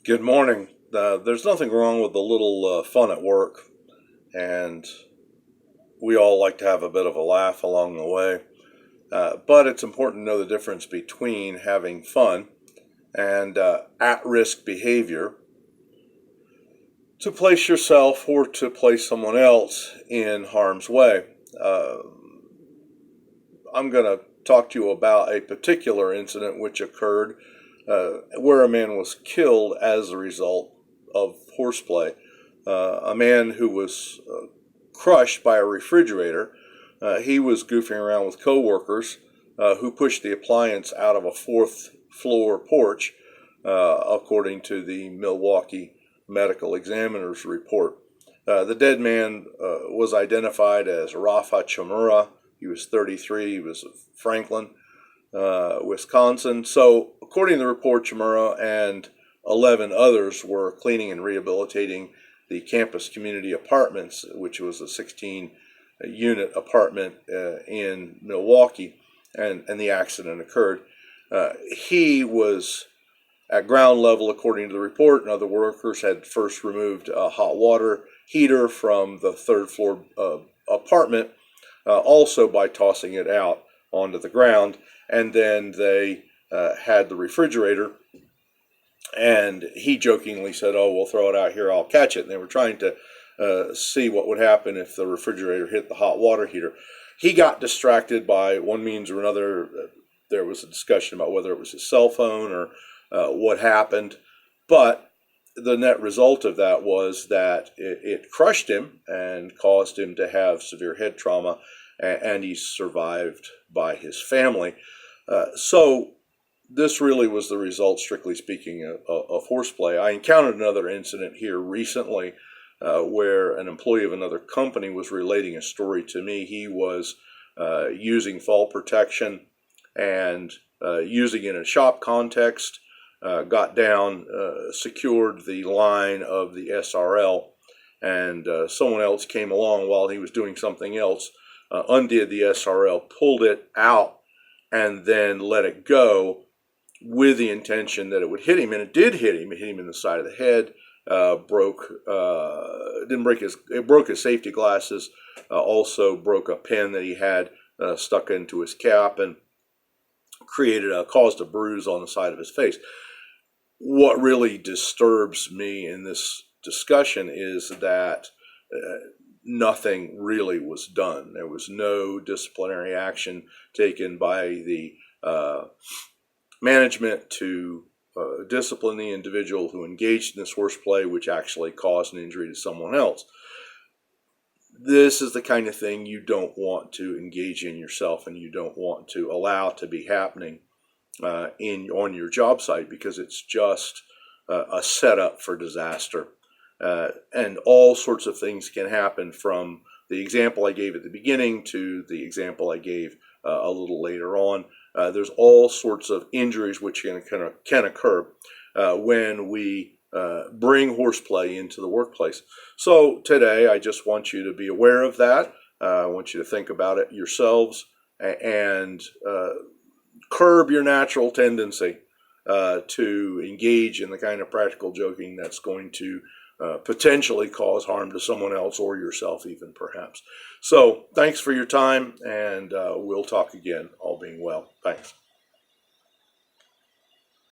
Good morning. There's nothing wrong with a little fun at work, and we all like to have a bit of a laugh along the way. But it's important to know the difference between having fun and at-risk behavior to place yourself or to place someone else in harm's way. Uh, I'm going to talk to you about a particular incident which occurred where a man was killed as a result of horseplay. A man who was crushed by a refrigerator. He was goofing around with coworkers who pushed the appliance out of a fourth floor porch, according to the Milwaukee Medical Examiner's report. The dead man was identified as Rafa Chamura. He was 33. He was of Franklin, Wisconsin. So, according to the report, Chamura and 11 others were cleaning and rehabilitating the campus community apartments, which was a 16-unit apartment in Milwaukee, and the accident occurred. He was at ground level, according to the report, and other workers had first removed a hot water heater from the third floor apartment, also by tossing it out onto the ground, and then they had the refrigerator, and he jokingly said, "Oh, we'll throw it out here, I'll catch it." And they were trying to see what would happen if the refrigerator hit the hot water heater. He got distracted by one means or another. There was a discussion about whether it was his cell phone or what happened, but the net result of that was that it crushed him and caused him to have severe head trauma, and he survived by his family. So this really was the result, strictly speaking, of horseplay. I encountered another incident here recently where an employee of another company was relating a story to me. He was using fall protection and using it in a shop context, got down, secured the line of the SRL, and someone else came along while he was doing something else, undid the SRL, pulled it out, and then let it go with the intention that it would hit him, and it did hit him. It hit him in the side of the head, it broke his safety glasses, also broke a pen that he had stuck into his cap, and caused a bruise on the side of his face. What really disturbs me in this discussion is that nothing really was done. There was no disciplinary action taken by the management to discipline the individual who engaged in this horseplay, which actually caused an injury to someone else. This is the kind of thing you don't want to engage in yourself, and you don't want to allow to be happening on your job site, because it's just a setup for disaster. And all sorts of things can happen, from the example I gave at the beginning to the example I gave a little later on. There's all sorts of injuries which can occur when we bring horseplay into the workplace. So today, I just want you to be aware of that. I want you to think about it yourselves, and curb your natural tendency to engage in the kind of practical joking that's going to potentially cause harm to someone else or yourself even, perhaps. So thanks for your time, and we'll talk again, all being well. Thanks.